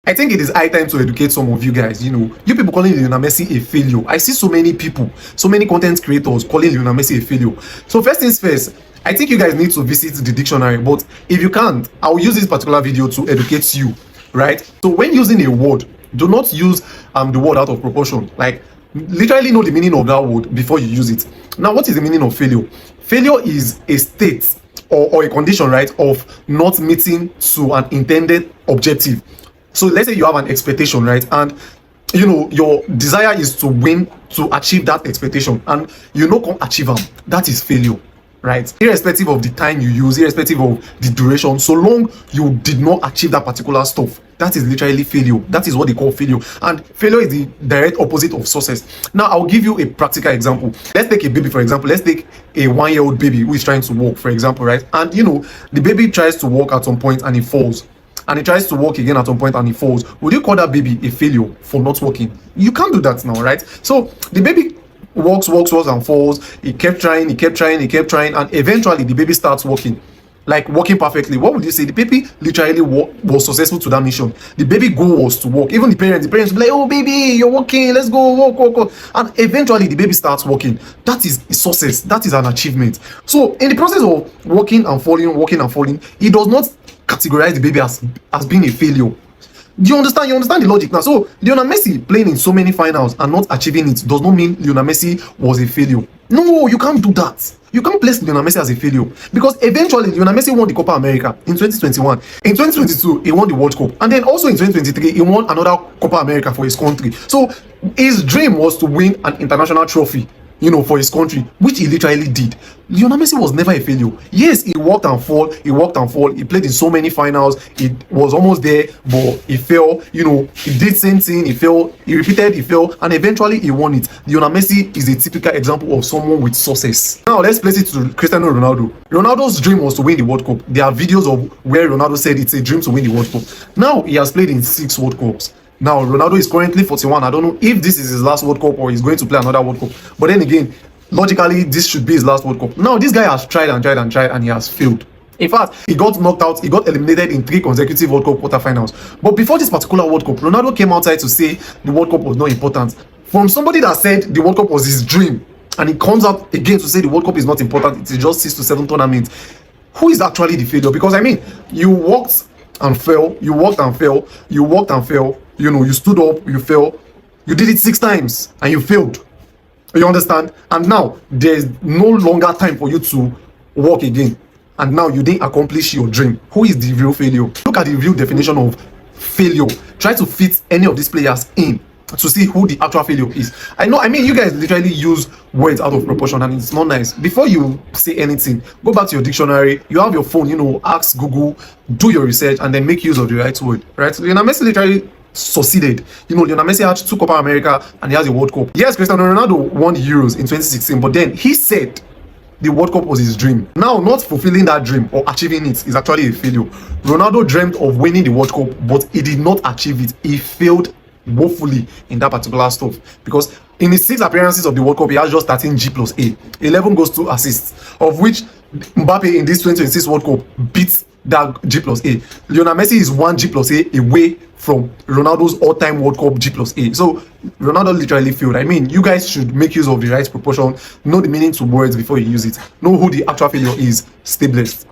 I think it is high time to educate some of you guys. You people calling Lionel Messi a failure. I see so many people, so many content creators calling Lionel Messi a failure. So first things first, I think you guys need to visit the dictionary. But if you can't, I'll use this particular video to educate you, right? So when using a word, do not use the word out of proportion. Like, literally know the meaning of that word before you use it. Now, what is the meaning of failure? Failure is a state or a condition, right, of not meeting to an intended objective. So let's say you have an expectation, right, and your desire is to win, to achieve that expectation, and can't achieve them. That is failure, right? Irrespective of the time you use, irrespective of the duration, so long you did not achieve that particular stuff, that is literally failure. That is what they call failure. And failure is the direct opposite of success. Now, I'll give you a practical example. Let's take a baby, for example. Let's take a 1-year-old baby who is trying to walk, for example, right? And the baby tries to walk at some point and he falls. And he tries to walk again at some point and he falls. Would you call that baby a failure for not walking? You can't do that now, right? So the baby walks and falls. He kept trying, and eventually the baby starts walking. Like walking perfectly. What would you say? The baby literally was successful to that mission. The baby goal was to walk. Even the parents be like, oh baby, you're walking, let's go, walk. And eventually the baby starts walking. That is a success. That is an achievement. So in the process of walking and falling, it does not categorize the baby as being a failure. Do you understand? You understand the logic now? So Lionel Messi playing in so many finals and not achieving it does not mean Lionel Messi was a failure. No, you can't do that. You can't place Lionel Messi as a failure, because eventually Lionel Messi won the Copa America in 2021. In 2022, he won the World Cup, and then also in 2023, he won another Copa America for his country. So his dream was to win an international trophy, for his country, which he literally did. Lionel Messi was never a failure. Yes, he walked and fall. He played in so many finals. He was almost there, but he fell. He did same thing. He fell. He repeated. He fell, and eventually he won it. Lionel Messi is a typical example of someone with success. Now let's place it to Cristiano Ronaldo. Ronaldo's dream was to win the World Cup. There are videos of where Ronaldo said it's a dream to win the World Cup. Now he has played in 6 World Cups. Now, Ronaldo is currently 41. I don't know if this is his last World Cup or he's going to play another World Cup. But then again, logically, this should be his last World Cup. Now, this guy has tried and he has failed. In fact, he got knocked out. He got eliminated in 3 consecutive World Cup quarterfinals. But before this particular World Cup, Ronaldo came outside to say the World Cup was not important. From somebody that said the World Cup was his dream, and he comes out again to say the World Cup is not important, it is just 6 to 7 tournaments. Who is actually the failure? Because, you walked and fell, you stood up, you fell, you did it 6 times and you failed. You understand? And now there's no longer time for you to walk again, and now you didn't accomplish your dream. Who is the real failure? Look at the real definition of failure. Try to fit any of these players in to see who the actual failure is. You guys literally use words out of proportion, and it's not nice. Before you say anything, go back to your dictionary. You have your phone, ask Google, do your research, and then make use of the right word, right? Lionel Messi literally succeeded. Lionel Messi had 2 Copa America and he has a World Cup. Yes, Cristiano Ronaldo won the Euros in 2016, but then he said the World Cup was his dream. Now, not fulfilling that dream or achieving it is actually a failure. Ronaldo dreamt of winning the World Cup, but he did not achieve it. He failed woefully in that particular stuff, because in his 6 appearances of the World Cup, he has just 13 G+A, 11 goals, 2 assists, of which Mbappe in this 2026 World Cup beats that G+A. Lionel Messi is 1 G+A away from Ronaldo's all-time World Cup G+A. So Ronaldo literally failed. You guys should make use of the right proportion, know the meaning to words before you use it, know who the actual failure is. Stay blessed.